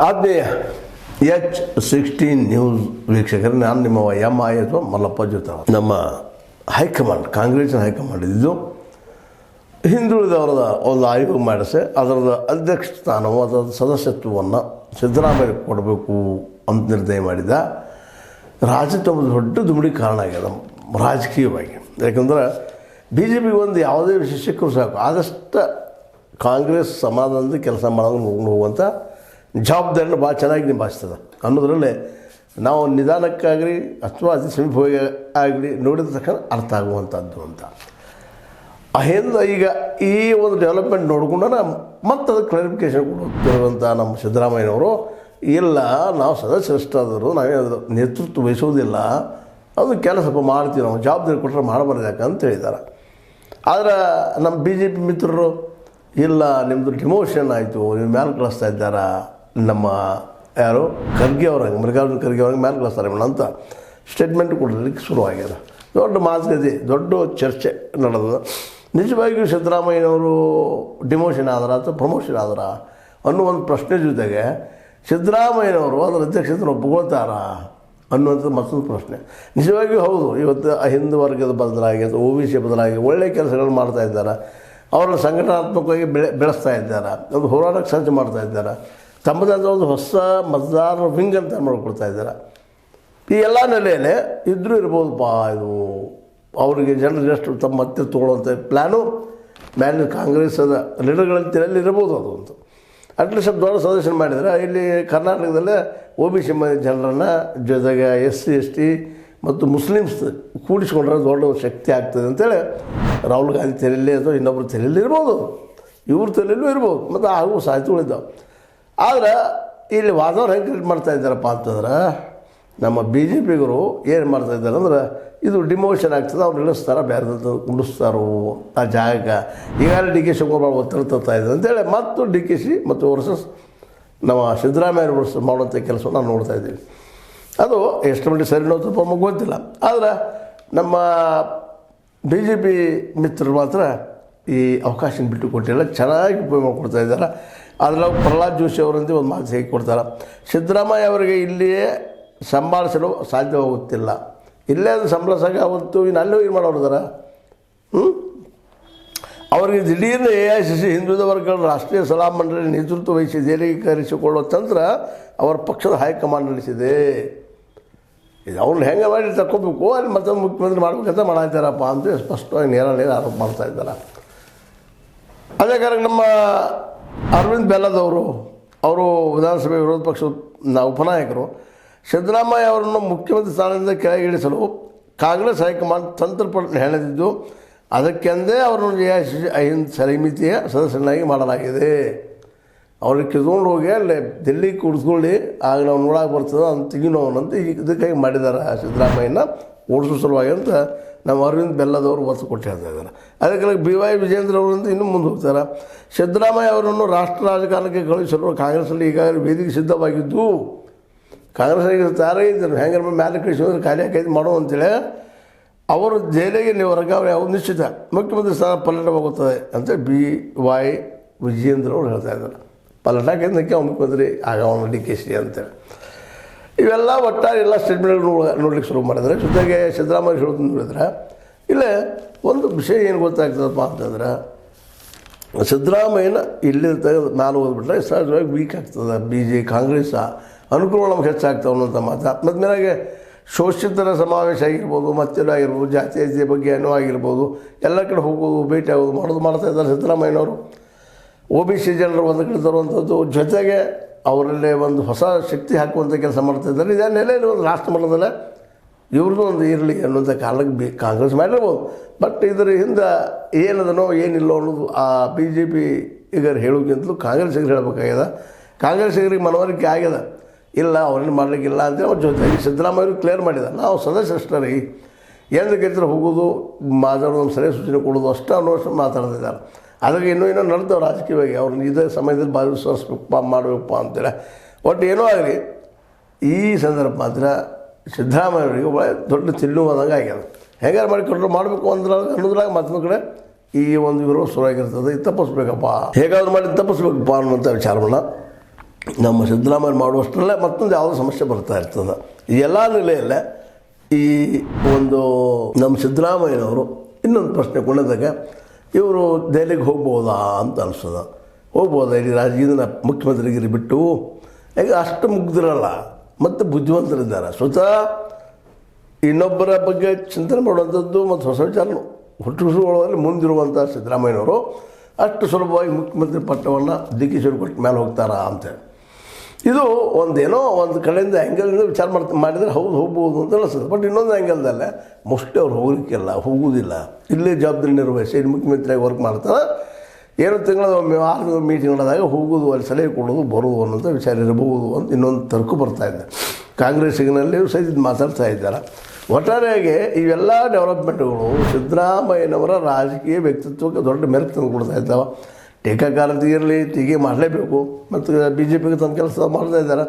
ಆತ್ಮೀಯ H16 news ವೀಕ್ಷಕರೇ, ನಾನು ನಿಮ್ಮ MI ಅಥವಾ ಮಲ್ಲಪ್ಪ ಜೊತೆ. ನಮ್ಮ ಹೈಕಮಾಂಡ್, ಕಾಂಗ್ರೆಸ್ನ ಹೈಕಮಾಂಡ್ ಇದ್ದು ಹಿಂದುಳಿದವರದ ಒಂದು ಆಯೋಗ ಮಾಡಿಸಿ ಅದರದ ಅಧ್ಯಕ್ಷ ಸ್ಥಾನವು ಅದರ ಸದಸ್ಯತ್ವವನ್ನು ಸಿದ್ದರಾಮಯ್ಯ ಕೊಡಬೇಕು ಅಂತ ನಿರ್ಣಯ ಮಾಡಿದ. ರಾಜ್ಯದ ದೊಡ್ಡ ದುಮಿಡಿ ಕಾರಣ ಆಗ್ಯದ ರಾಜಕೀಯವಾಗಿ. ಯಾಕಂದ್ರೆ BJPಗೆ ಒಂದು ಯಾವುದೇ ವಿಷಯ ಸಿಕ್ಕರೂ ಸಾಕು, ಆದಷ್ಟು ಕಾಂಗ್ರೆಸ್ ಸಮಾಧಾನದ ಕೆಲಸ ಮಾಡೋದು ಹೋಗುವಂಥ ಜವಾಬ್ದಾರಿನ ಭಾಳ ಚೆನ್ನಾಗಿ ನಿಭಾಯಿಸ್ತದೆ ಅನ್ನೋದ್ರಲ್ಲಿ ನಾವು ನಿಧಾನಕ್ಕಾಗಲಿ ಅಥವಾ ಅತಿ ಸಮೀಪವಾಗಿ ಆಗಲಿ ನೋಡಿದ ತಕ್ಷಣ ಅರ್ಥ ಆಗುವಂಥದ್ದು ಅಂತ. ಹಿಂದೆ ಈಗ ಈ ಒಂದು ಡೆವಲಪ್ಮೆಂಟ್ ನೋಡಿಕೊಂಡು ಮತ್ತೆ ಅದಕ್ಕೆ ಕ್ಲಾರಿಫಿಕೇಷನ್ ಕೊಡುತ್ತಿರುವಂಥ ನಮ್ಮ ಸಿದ್ದರಾಮಯ್ಯನವರು, ಇಲ್ಲ ನಾವು ಸದಸ್ಯರಷ್ಟಾದರೂ ನಾವೇ ಅದರ ನೇತೃತ್ವ ವಹಿಸೋದಿಲ್ಲ, ಅದು ಕೆಲಸ ಮಾಡ್ತೀವಿ, ನಾವು ಜವಾಬ್ದಾರಿ ಕೊಟ್ಟರೆ ಮಾಡಬಾರ್ದು ಯಾಕಂತ ಹೇಳಿದ್ದಾರೆ. ಆದರೆ ನಮ್ಮ BJP ಮಿತ್ರರು, ಇಲ್ಲ ನಿಮ್ಮದು ಡಿಮೋಷನ್ ಆಯಿತು, ನೀವು ಮ್ಯಾಲೆ ಕಳಿಸ್ತಾ ಇದ್ದಾರಾ, ನಮ್ಮ ಯಾರು ಖರ್ಗೆ ಅವ್ರಂಗೆ, ಮಲ್ಲಿಕಾರ್ಜುನ ಖರ್ಗೆ ಅವ್ರಂಗೆ ಮ್ಯಾಲೆ ಕಳಿಸ್ತಾರೆ ಅಂತ ಸ್ಟೇಟ್ಮೆಂಟ್ ಕೊಡಲಿಕ್ಕೆ ಶುರುವಾಗ್ಯದ. ದೊಡ್ಡ ಮಾತುಕತೆ, ದೊಡ್ಡ ಚರ್ಚೆ ನಡೆದ. ನಿಜವಾಗಿಯೂ ಸಿದ್ದರಾಮಯ್ಯನವರು ಡಿಮೋಷನ್ ಆದ್ರ ಅಥವಾ ಪ್ರಮೋಷನ್ ಆದ್ರ ಅನ್ನೋ ಒಂದು ಪ್ರಶ್ನೆ ಜೊತೆಗೆ ಸಿದ್ದರಾಮಯ್ಯನವರು ಅದರ ಅಧ್ಯಕ್ಷತೆ ಒಪ್ಕೊಳ್ತಾರಾ ಅನ್ನುವಂಥದ್ದು ಮತ್ತೊಂದು ಪ್ರಶ್ನೆ. ನಿಜವಾಗಿಯೂ ಹೌದು, ಇವತ್ತು ಹಿಂದೂ ವರ್ಗದ ಬದಲಾಗಿ ಅಥವಾ OBC ಬದಲಾಗಿ ಒಳ್ಳೆಯ ಕೆಲಸಗಳು ಮಾಡ್ತಾ ಇದ್ದಾರೆ, ಅವರನ್ನು ಸಂಘಟನಾತ್ಮಕವಾಗಿ ಬೆಳೆಸ್ತಾ ಇದ್ದಾರೆ, ಒಂದು ಹೋರಾಟಕ್ಕೆ ಸಜ್ಜು ಮಾಡ್ತಾ ಇದ್ದಾರೆ, ತಮ್ಮದಾದ ಒಂದು ಹೊಸ ಮತದಾರರ ವಿಂಗ್ ಅಂತ ಮಾಡ್ಕೊಳ್ತಾ ಇದ್ದಾರೆ. ಈ ಎಲ್ಲ ನೆಲೆಯಲ್ಲಿ ಇದ್ದರೂ ಇರ್ಬೋದಪ್ಪ, ಇದು ಅವರಿಗೆ ಜನರು ಎಷ್ಟು ತಮ್ಮ ಮತ್ತೆ ತೊಗೊಳ್ಳೋಂಥ ಪ್ಲ್ಯಾನು ಮೇಲೆ ಕಾಂಗ್ರೆಸ್ಸದ ಲೀಡರ್ಗಳಂತ ತಲೆಯಲ್ಲಿ ಇರ್ಬೋದು. ಅದು ಅಂತ ಅಟ್ಲೀಸ್ಟ್ ದೊಡ್ಡ ಸದಸ್ಯನ ಮಾಡಿದರೆ ಇಲ್ಲಿ ಕರ್ನಾಟಕದಲ್ಲೇ OBC ಜನರನ್ನು ಜೊತೆಗೆ SC ST ಮತ್ತು ಮುಸ್ಲಿಮ್ಸ್ ಕೂಡಿಸ್ಕೊಂಡ್ರೆ ದೊಡ್ಡ ಶಕ್ತಿ ಆಗ್ತದೆ ಅಂತೇಳಿ ರಾಹುಲ್ ಗಾಂಧಿ ತಲೆಯಲ್ಲಿ ಅಥವಾ ಇನ್ನೊಬ್ಬರು ತಲೆಯಲ್ಲಿ ಇರ್ಬೋದು, ಇವ್ರ ತಲೆಯಲ್ಲೂ ಇರ್ಬೋದು, ಮತ್ತು ಆಗುವ ಸಾಧ್ಯತೆಗಳಿದ್ದಾವೆ. ಆದರೆ ಇಲ್ಲಿ ವಾದವ್ರು ಹೆಂಗೆ ಕ್ರಿಯೇಟ್ ಮಾಡ್ತಾಯಿದ್ದಾರಪ್ಪ ಅಂತಂದ್ರೆ, ನಮ್ಮ BJPಗರು ಏನು ಮಾಡ್ತಾಯಿದ್ದಾರೆ ಅಂದ್ರೆ, ಇದು ಡಿಮೋಷನ್ ಆಗ್ತದೆ, ಅವ್ರು ನಿಲ್ಲಿಸ್ತಾರೆ, ಬೇರೆ ಉಳಿಸ್ತಾರೋ ಆ ಜಾಗಕ್ಕೆ. ಈಗಾಗಲೇ DK ಶಿವಕುಮಾರ್ ಒತ್ತಡ ತರ್ತಾ ಇದ್ದಾರೆ ಅಂತೇಳಿ ಮತ್ತು DKC ಮತ್ತು ವರ್ಸಸ್ ನಮ್ಮ ಸಿದ್ದರಾಮಯ್ಯ ವರ್ಸಸ್ ಮಾಡುವಂಥ ಕೆಲಸವನ್ನು ನಾವು ನೋಡ್ತಾ ಇದ್ದೀವಿ. ಅದು ಎಷ್ಟು ಮಟ್ಟಿಗೆ ಸರಿನೋ ಸ್ವಲ್ಪ ನಮಗೆ ಗೊತ್ತಿಲ್ಲ. ಆದರೆ ನಮ್ಮ BJP ಮಿತ್ರರು ಮಾತ್ರ ಈ ಅವಕಾಶ ಬಿಟ್ಟು ಕೊಟ್ಟಿಲ್ಲ, ಚೆನ್ನಾಗಿ ಉಪಯೋಗ ಮಾಡಿಕೊಡ್ತಾ ಇದ್ದಾರೆ. ಅದರಲ್ಲಿ ಪ್ರಹ್ಲಾದ್ ಜೋಶಿ ಅವರಂತೆ ಒಂದು ಮಾತು ಹೇಗೆ ಕೊಡ್ತಾರೆ, ಸಿದ್ದರಾಮಯ್ಯ ಅವರಿಗೆ ಇಲ್ಲಿಯೇ ಸಂಭಾಳಿಸಲು ಸಾಧ್ಯವಾಗುತ್ತಿಲ್ಲ, ಇಲ್ಲೇ ಅದು ಸಂಭಾಳಿಸಾಗ ಅವತ್ತು ಇನ್ನು ಅಲ್ಲೂ ಏನು ಮಾಡೋರಿದಾರ. ಅವರಿಗೆ ದಿಢೀರ್ನ AICC ಹಿಂದುಳಿದ ವರ್ಗಗಳ ರಾಷ್ಟ್ರೀಯ ಸಲಹಾ ಮಂಡಳಿ ನೇತೃತ್ವ ವಹಿಸಿ ದೆಹಲಿಗೆ ಕರೆಸಿಕೊಳ್ಳುವ ತಂತ್ರ ಅವರ ಪಕ್ಷದ ಹೈಕಮಾಂಡ್ ನಡೆಸಿದೆ. ಇದು ಅವ್ರನ್ನ ಹೆಂಗೆ ಮಾಡಿ ತಗೋಬೇಕು, ಅಲ್ಲಿ ಮತ್ತೊಂದು ಮುಖ್ಯಮಂತ್ರಿ ಮಾಡ್ಬೇಕಂತ ಮಾಡಾಯ್ತಾರಪ್ಪ ಅಂತ ಸ್ಪಷ್ಟವಾಗಿ ನೇರ ಆರೋಪ ಮಾಡ್ತಾಯಿದ್ದಾರೆ. ಅದೇ ಕಾರಣ ನಮ್ಮ ಅರವಿಂದ್ ಬೆಲ್ಲದವರು, ಅವರು ವಿಧಾನಸಭೆ ವಿರೋಧ ಪಕ್ಷದ ಉಪನಾಯಕರು, ಸಿದ್ದರಾಮಯ್ಯ ಅವರನ್ನು ಮುಖ್ಯಮಂತ್ರಿ ಸ್ಥಾನದಿಂದ ಕೆಳಗಿಳಿಸಲು ಕಾಂಗ್ರೆಸ್ ಹೈಕಮಾಂಡ್ ತಂತ್ರಪಟ್ಟು ಹೆಣೆದಿದ್ದು, ಅದಕ್ಕೆಂದೇ ಅವರನ್ನು AICC ಸಮಿತಿಯ ಸದಸ್ಯನಾಗಿ ಮಾಡಲಾಗಿದೆ. ಅವ್ರಿಗೆ ಕಿತ್ಕೊಂಡು ಹೋಗಿ ಅಲ್ಲಿ ದಿಲ್ಲಿಗೆ ಕೂಡಿಸ್ಕೊಳ್ಳಿ, ಆಗ ನಾವು ನೋಡಕ್ಕೆ ಬರ್ತದೆ ಅಂತ ತೆಗಿನೋವನಂತ ಇದಕ್ಕಾಗಿ ಮಾಡಿದ್ದಾರೆ ಸಿದ್ದರಾಮಯ್ಯನ ಓಡಿಸೋ ಸಲುವಾಗಿ ಅಂತ ನಮ್ಮ ಅರವಿಂದ್ ಬೆಲ್ಲದವರು ಒತ್ತು ಕೊಟ್ಟು ಹೇಳ್ತಾ ಇದ್ದಾರೆ. ಅದಕ್ಕೆ BY ವಿಜೇಂದ್ರ ಅವರಿಂದ ಇನ್ನೂ ಮುಂದೆ ಹೋಗ್ತಾರೆ. ಸಿದ್ದರಾಮಯ್ಯ ಅವರನ್ನು ರಾಷ್ಟ್ರ ರಾಜಕಾರಣಕ್ಕೆ ಕಳುಹಿಸಲು ಕಾಂಗ್ರೆಸ್ನಲ್ಲಿ ಈಗಾಗಲೇ ವೇದಿಕೆ ಸಿದ್ಧವಾಗಿದ್ದು, ಕಾಂಗ್ರೆಸ್ಸಿಗೆ ತಯಾರೇ ಇದ್ದರು, ಹೆಂಗೆ ಮೇಲೆ ಕಳಿಸಿದ್ರೆ ಖಾಲಿ ಹಾಕೈದು ಮಾಡೋ ಅಂತೇಳಿ ಅವರು ಜೈಲಿಗೆ ನೀವು ವರ್ಗಾವಣೆ ಯಾವುದು ನಿಶ್ಚಿತ, ಮುಖ್ಯಮಂತ್ರಿ ಸ್ಥಾನ ಪಲ್ಲಟವಾಗುತ್ತದೆ ಅಂತ BY ವಿಜೇಂದ್ರ ಅವರು ಹೇಳ್ತಾ ಇದ್ದಾರೆ. ಪಲ್ಲಟಕ್ಕೆ ಅವ್ನು ಮುಖ್ಯಮಂತ್ರಿ ಆಗ ಅವನು DKC ಅಂತೇಳಿ ಇವೆಲ್ಲ ಒಟ್ಟಾರೆ ಎಲ್ಲ ಸ್ಟೇಟ್ಮೆಂಟ್ಗಳು ನೋಡ್ಲಿಕ್ಕೆ ಶುರು ಮಾಡಿದರೆ. ಜೊತೆಗೆ ಸಿದ್ದರಾಮಯ್ಯ ಹೇಳೋದು ನೋಡಿದ್ರೆ ಇಲ್ಲೇ ಒಂದು ವಿಷಯ ಏನು ಗೊತ್ತಾಗ್ತದಪ್ಪ ಅಂತಂದ್ರೆ, ಸಿದ್ದರಾಮಯ್ಯನ ಇಲ್ಲಿ ತೆಗೆದು ನಾನು ಓದ್ಬಿಟ್ರೆ ಸಹಜವಾಗಿ ವೀಕ್ ಆಗ್ತದೆ, ಕಾಂಗ್ರೆಸ್ ಅನುಕೂಲ ನಮ್ಗೆ ಹೆಚ್ಚಾಗ್ತಾವೆ ಅನ್ನೋಂಥ ಮಾತು. ಮತ್ತು ಮೇಲಾಗೆ ಶೋಷಿತರ ಸಮಾವೇಶ ಆಗಿರ್ಬೋದು, ಮತ್ತೆಲ್ಲ ಆಗಿರ್ಬೋದು, ಜಾತೀಯತೆ ಬಗ್ಗೆ ಏನೋ ಆಗಿರ್ಬೋದು, ಎಲ್ಲ ಕಡೆ ಹೋಗೋದು, ಭೇಟಿ ಆಗೋದು ಮಾಡ್ತಾ ಇದ್ದಾರೆ ಸಿದ್ದರಾಮಯ್ಯನವರು. OBC ಜನರು ಒಂದು ಕಡೆ ತರುವಂಥದ್ದು, ಜೊತೆಗೆ ಅವರಲ್ಲೇ ಒಂದು ಹೊಸ ಶಕ್ತಿ ಹಾಕುವಂಥ ಕೆಲಸ ಮಾಡ್ತಾಯಿದ್ದಾರೆ. ಇದೇ ನೆಲೆಯಲ್ಲಿ ಒಂದು ರಾಷ್ಟ್ರ ಮಟ್ಟದಲ್ಲೇ ಇವ್ರದ್ದು ಒಂದು ಇರಲಿ ಅನ್ನೋಂಥ ಕಾರಣಕ್ಕೆ ಕಾಂಗ್ರೆಸ್ ಮಾಡಿರ್ಬೋದು. ಬಟ್ ಇದರ ಹಿಂದೆ ಏನದನೋ ಏನಿಲ್ಲೋ ಅನ್ನೋದು ಆ BJP ಈಗ ಹೇಳೋಕ್ಕಿಂತಲೂ ಕಾಂಗ್ರೆಸ್ಸಿಗರು ಹೇಳಬೇಕಾಗ್ಯದ. ಕಾಂಗ್ರೆಸ್ಸಿಗರಿಗೆ ಮನವರಿಕೆ ಆಗ್ಯದ, ಇಲ್ಲ ಅವ್ರೇನು ಮಾಡಲಿಕ್ಕಿಲ್ಲ ಅಂತೇಳಿ ಅವ್ರ ಜೊತೆಗೆ ಸಿದ್ದರಾಮಯ್ಯರು ಕ್ಲಿಯರ್ ಮಾಡಿದ್ದಾರೆ. ನಾವು ಸದಸ್ಯರಷ್ಟೇ ರೀ, ಏನು ಕೈತ್ರ ಹೋಗೋದು, ಮಾತಾಡೋದು, ಸರಿಯಾದ ಸೂಚನೆ ಕೊಡೋದು ಅಷ್ಟೇ ಅನ್ನೋಷ್ಟು ಮಾತಾಡ್ತಿದ್ದಾರೆ. ಅದಕ್ಕೆ ಇನ್ನೂ ನಡೆದವು ರಾಜಕೀಯವಾಗಿ ಅವ್ರನ್ನ ಇದೇ ಸಮಯದಲ್ಲಿ ಭಾಗವಹಿಸಬೇಕಪ್ಪ ಮಾಡಬೇಕಪ್ಪ ಅಂತೇಳಿ. ಒಟ್ಟು ಏನೋ ಆಗಲಿ ಈ ಸಂದರ್ಭ ಮಾತ್ರ ಸಿದ್ದರಾಮಯ್ಯವರಿಗೆ ದೊಡ್ಡ ತಿನ್ನುವುದಂಗೆ ಆಗ್ಯದ. ಹೇಗಾರು ಮಾಡಿ ಕಂಟ್ರೋಲ್ ಮಾಡಬೇಕು ಅನ್ನೋದ್ರಾಗ ಮತ್ತೊಂದು ಕಡೆ ಈ ಒಂದು ವಿರೋಧ ಶುರುವಾಗಿರ್ತದೆ. ಇದು ತಪ್ಪಿಸ್ಬೇಕಪ್ಪ, ಹೇಗಾದ್ರೂ ಮಾಡಿ ತಪ್ಪಿಸ್ಬೇಕಪ್ಪ ಅನ್ನುವಂಥ ವಿಚಾರವನ್ನು ನಮ್ಮ ಸಿದ್ದರಾಮಯ್ಯ ಮಾಡುವಷ್ಟರಲ್ಲೇ ಮತ್ತೊಂದು ಯಾವುದೋ ಸಮಸ್ಯೆ ಬರ್ತಾ ಇರ್ತದೆ. ಈ ಎಲ್ಲ ನೆಲೆಯಲ್ಲೇ ಈ ಒಂದು ನಮ್ಮ ಸಿದ್ದರಾಮಯ್ಯನವರು ಇನ್ನೊಂದು ಪ್ರಶ್ನೆ ಕೊಂಡಾಗ ಇವರು ದೆಹಲಿಗೆ ಹೋಗ್ಬೋದಾ ಅಂತ ಅನಿಸ್ತದೆ. ಹೋಗ್ಬೋದಾ ಇಲ್ಲಿ ಇದನ್ನು ಮುಖ್ಯಮಂತ್ರಿಗಿರಿ ಬಿಟ್ಟು? ಈಗ ಅಷ್ಟು ಮುಗ್ದಿರಲ್ಲ ಮತ್ತು ಬುದ್ಧಿವಂತರಿದ್ದಾರೆ. ಸ್ವತಃ ಇನ್ನೊಬ್ಬರ ಬಗ್ಗೆ ಚಿಂತನೆ ಮಾಡುವಂಥದ್ದು ಮತ್ತು ಹೊಸ ವಿಚಾರ ಹುಟ್ಟುಗೊಳ್ಳುವಲ್ಲಿ ಮುಂದಿರುವಂಥ ಸಿದ್ದರಾಮಯ್ಯನವರು ಅಷ್ಟು ಸುಲಭವಾಗಿ ಮುಖ್ಯಮಂತ್ರಿ ಪಟ್ಟವನ್ನು ಡಿಕೆಶಿಯವ್ರು ಕೊಟ್ಟ ಮೇಲೆ ಹೋಗ್ತಾರಾ ಅಂತೇಳಿ ಇದು ಒಂದೇನೋ ಒಂದು ಕಡೆಯಿಂದ ಆ್ಯಂಗಲಿಂದ ವಿಚಾರ ಮಾಡಿದರೆ ಹೌದು ಹೋಗ್ಬೋದು ಅಂತ ಅನಿಸ್ತದೆ. ಬಟ್ ಇನ್ನೊಂದು ಆ್ಯಂಗಲ್ದಲ್ಲೇ ಮೋಸ್ಟ್ಲಿ ಅವ್ರು ಹೋಗಲಿಕ್ಕೆಲ್ಲ ಹೋಗುವುದಿಲ್ಲ, ಇಲ್ಲೇ ಜವಾಬ್ದಾರಿ ನಿರ್ವಹಿಸಿ ಮುಖ್ಯಮಂತ್ರಿಯಾಗಿ ವರ್ಕ್ ಮಾಡ್ತಾರೆ. ಏನೋ ತಿಂಗಳೊಮ್ಮೆ 6 ಮೀಟಿಂಗ್ ನಡೆದಾಗ ಹೋಗೋದು, ಅಲ್ಲಿ ಸಲಹೆ ಕೊಡೋದು ಬರೋದು ಅನ್ನೋಂಥ ವಿಚಾರ ಇರಬಹುದು ಅಂತ ಇನ್ನೊಂದು ತರ್ಕು ಬರ್ತಾಯಿದೆ. ಕಾಂಗ್ರೆಸ್ಸಿನಲ್ಲಿ ಸಹಿತ ಮಾತಾಡ್ತಾ ಇದ್ದಾರೆ. ಒಟ್ಟಾರೆಯಾಗಿ ಇವೆಲ್ಲ ಡೆವಲಪ್ಮೆಂಟ್ಗಳು ಸಿದ್ದರಾಮಯ್ಯನವರ ರಾಜಕೀಯ ವ್ಯಕ್ತಿತ್ವಕ್ಕೆ ದೊಡ್ಡ ಮೆರುಕು ತಂದು ಕೊಡ್ತಾ ಇದ್ದಾವೆ. ಟೀಕಾಕಾರತಿಗಿರಲಿ ಟೀಕೆ ಮಾಡಲೇಬೇಕು ಮತ್ತು ಬಿ ಜೆ ಪಿಗೆ ತಮ್ಮ ಕೆಲಸ ಮಾಡ್ತಾ ಇದ್ದಾರೆ.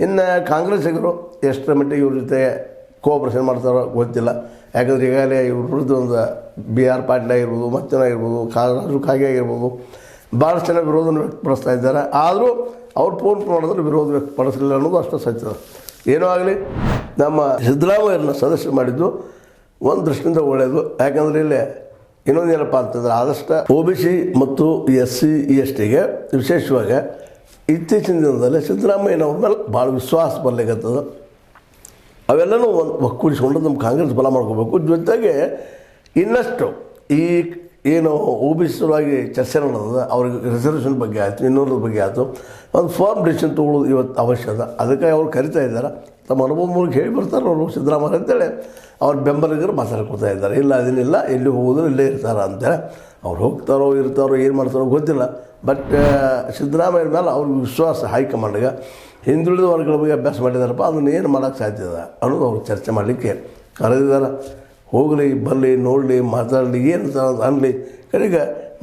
ಇನ್ನು ಕಾಂಗ್ರೆಸ್ಸಿಗರು ಎಷ್ಟರ ಮಟ್ಟಿಗೆ ಇವ್ರ ಜೊತೆ ಕೋಆಪ್ರೇಷನ್ ಮಾಡ್ತಾರೋ ಗೊತ್ತಿಲ್ಲ. ಯಾಕಂದರೆ ಈಗಾಗಲೇ ಇವ್ರ ವಿರುದ್ಧ ಒಂದು ಬಿ ಆರ್ ಪಾಟೀಲ್ ಆಗಿರ್ಬೋದು, ಮತ್ತೇನಾಗಿರ್ಬೋದು, ರಾಜು ಕಾಗೆ ಆಗಿರ್ಬೋದು, ಭಾಳಷ್ಟು ಜನ ವಿರೋಧನ ವ್ಯಕ್ತಪಡಿಸ್ತಾ ಇದ್ದಾರೆ. ಆದರೂ ಅವ್ರು ಫೋನ್ ಮಾಡಿದ್ರೆ ವಿರೋಧ ವ್ಯಕ್ತಪಡಿಸಲಿಲ್ಲ ಅನ್ನೋದು ಅಷ್ಟು ಸತ್ಯ. ಏನೂ ಆಗಲಿ, ನಮ್ಮ ಸಿದ್ದರಾಮಯ್ಯರನ್ನ ಸದಸ್ಯ ಮಾಡಿದ್ದು ಒಂದು ದೃಷ್ಟಿಯಿಂದ ಒಳ್ಳೆಯದು. ಯಾಕಂದರೆ ಇಲ್ಲೇ ಇನ್ನೊಂದೇನಪ್ಪ ಅಂತಂದ್ರೆ ಆದಷ್ಟು OBC ಮತ್ತು SC STಗೆ ವಿಶೇಷವಾಗಿ ಇತ್ತೀಚಿನ ದಿನದಲ್ಲಿ ಸಿದ್ದರಾಮಯ್ಯನವ್ರ ಮೇಲೆ ಭಾಳ ವಿಶ್ವಾಸ ಬರ್ಲಿಕ್ಕತ್ತದ. ಅವೆಲ್ಲನೂ ಒಂದು ಒಕ್ಕೂಡಿಸ್ಕೊಂಡು ನಮ್ಮ ಕಾಂಗ್ರೆಸ್ ಬಲ ಮಾಡ್ಕೋಬೇಕು. ಜೊತೆಗೆ ಇನ್ನಷ್ಟು ಈ ಏನು OBC ಸಲುವಾಗಿ ಚರ್ಚೆ ನಡೆದ ಅವ್ರಿಗೆ ರಿಸರ್ವೇಷನ್ ಬಗ್ಗೆ ಆಯಿತು, ಇನ್ನೂರ ಬಗ್ಗೆ ಆಯಿತು, ಒಂದು ಫಾರ್ಮ್ ಡಿಸಿಷನ್ ತೊಗೊಳ್ಳೋದು ಇವತ್ತು ಅವಶ್ಯಕ. ಅದಕ್ಕೆ ಅವ್ರು ಕರಿತಾ ಇದ್ದಾರೆ, ತಮ್ಮ ಅನುಭವ ಮೂಲಕ ಹೇಳಿ ಬರ್ತಾರೆ ಅವರು ಸಿದ್ದರಾಮಯ್ಯ ಅಂತೇಳಿ ಅವ್ರ ಬೆಂಬಲಿಗರು ಮಾತಾಡ್ಕೊಳ್ತಾ ಇದ್ದಾರೆ. ಇಲ್ಲ ಅದೇನಿಲ್ಲ, ಎಲ್ಲಿ ಹೋಗೋದು ಇಲ್ಲೇ ಇರ್ತಾರೆ ಅಂತೇಳಿ. ಅವ್ರು ಹೋಗ್ತಾರೋ ಇರ್ತಾರೋ ಏನು ಮಾಡ್ತಾರೋ ಗೊತ್ತಿಲ್ಲ. ಬಟ್ ಸಿದ್ದರಾಮಯ್ಯ ಮೇಲೆ ಅವ್ರಿಗೆ ವಿಶ್ವಾಸ ಹೈಕಮಾಂಡ್ಗೆ. ಹಿಂದುಳಿದ ವರ್ಗಗಳ ಬಗ್ಗೆ ಅಭ್ಯಾಸ ಮಾಡಿದಾರಪ್ಪ, ಅದನ್ನು ಏನು ಮಾಡೋಕ್ಕೆ ಸಾಧ್ಯ ಇದೆ ಅನ್ನೋದು ಅವ್ರು ಚರ್ಚೆ ಮಾಡಲಿಕ್ಕೆ ಕರೆದಿದ್ದಾರೆ. ಹೋಗಲಿ ಬರಲಿ ನೋಡಲಿ ಮಾತಾಡಲಿ ಏನು ಅನ್ನಲಿ, ಕಡೆಗೆ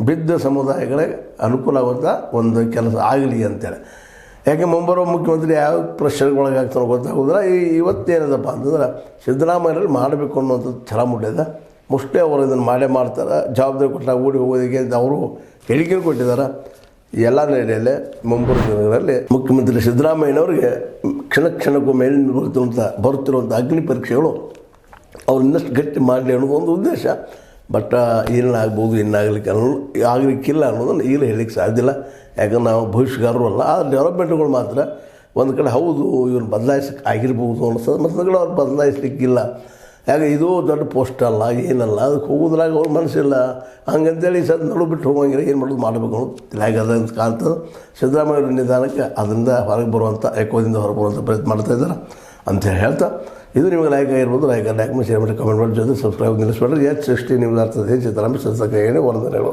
ಬಿದ್ದ ಸಮುದಾಯಗಳಿಗೆ ಅನುಕೂಲ ಆಗುವಂಥ ಒಂದು ಕೆಲಸ ಆಗಲಿ ಅಂತೇಳಿ. ಯಾಕೆ ಮುಂಬರುವ ಮುಖ್ಯಮಂತ್ರಿ ಯಾವ ಪ್ರೆಷರ್ಗೊಳಗಾಗ್ತಾರೋ ಗೊತ್ತಾಗೋದಿಲ್ಲ. ಇವತ್ತೇನದಪ್ಪ ಅಂತಂದ್ರೆ ಸಿದ್ದರಾಮಯ್ಯರಲ್ಲಿ ಮಾಡಬೇಕು ಅನ್ನೋಂಥದ್ದು ಛಲ ಮುಟ್ಟಿದೆ. ಮೋಸ್ಟ್ಲಿ ಅವರು ಇದನ್ನು ಮಾಡ್ತಾರೆ. ಜವಾಬ್ದಾರಿ ಕೊಟ್ಟಾಗ ಓಡಿ ಹೋಗೋದಕ್ಕೆ ಅಂತ ಅವರು ಹೇಳಿಕೆ ಕೊಟ್ಟಿದ್ದಾರೆ. ಎಲ್ಲ ನೆಲೆಯಲ್ಲೇ ಮುಂಬರುವ ದಿನಗಳಲ್ಲಿ ಮುಖ್ಯಮಂತ್ರಿ ಸಿದ್ದರಾಮಯ್ಯನವರಿಗೆ ಕ್ಷಣಕ್ಕೂ ಮೇಲೆ ಬರುತ್ತಿರುವಂಥ ಅಗ್ನಿ ಪರೀಕ್ಷೆಗಳು ಅವ್ರು ಇನ್ನಷ್ಟು ಗಟ್ಟಿ ಮಾಡಲಿ ಅನ್ನೋದು ಒಂದು ಉದ್ದೇಶ. ಬಟ್ ಏನಾಗ್ಬೋದು, ಆಗಲಿಕ್ಕಿಲ್ಲ ಅನ್ನೋದನ್ನು ಈಗ ಹೇಳಲಿಕ್ಕೆ ಸಾಧ್ಯ ಇಲ್ಲ. ಯಾಕಂದ್ರೆ ನಾವು ಭವಿಷ್ಯಗಾರರು ಅಲ್ಲ. ಆ ಡೆವಲಪ್ಮೆಂಟ್ಗಳು ಮಾತ್ರ ಒಂದು ಕಡೆ ಹೌದು ಇವ್ರು ಬದಲಾಯಿಸಕ್ಕೆ ಆಗಿರ್ಬೋದು ಅನಿಸ್ತದೆ, ಮತ್ತೊಂದು ಕಡೆ ಅವ್ರು ಬದಲಾಯಿಸ್ಲಿಕ್ಕಿಲ್ಲ. ಯಾಕೆ ಇದು ದೊಡ್ಡ ಪೋಸ್ಟ್ ಅಲ್ಲ, ಏನಲ್ಲ, ಅದಕ್ಕೆ ಹೋಗೋದ್ರಾಗ ಅವ್ರ ಮನಸ್ಸಿಲ್ಲ. ಹಂಗಂತೇಳಿ ನಡು ಬಿಟ್ಟು ಹೋಗಂಗಿಲ್ಲ, ಏನು ಮಾಡೋದು ಮಾಡಬೇಕು ಅನ್ನೋದು ಹೇಗದ ಅಂತ ಕಾಣ್ತದೆ. ಸಿದ್ದರಾಮಯ್ಯ ನಿಧಾನಕ್ಕೆ ಅದರಿಂದ ಹೊರಗೆ ಬರುವಂಥ ಎಕೋದಿಂದ ಹೊರಗೆ ಬರುವಂಥ ಪ್ರಯತ್ನ ಮಾಡ್ತಾಯಿದ್ದಾರೆ ಅಂತ ಹೇಳ್ತಾ, ಇದು ನಿಮಗೆ ಲೈಕ್ ಆಗಿರ್ಬೋದು. ಲೈಕ್ ಶೇರ್ ಮಾಡಿ, ಕಮೆಂಟ್ ಮಾಡಿ, ಜೊತೆ ಸಬ್ಸ್ಕ್ರೈಬ್ ನಿಲ್ಲಿಸ್ಬೇಡ್ರಿ. H60 ನಿಮ್ಗೆ ಅರ್ಥದ ಸಿದ್ದರಾಮಯ್ಯ ಸದಸ್ಯ ವಂದನೆಗಳು.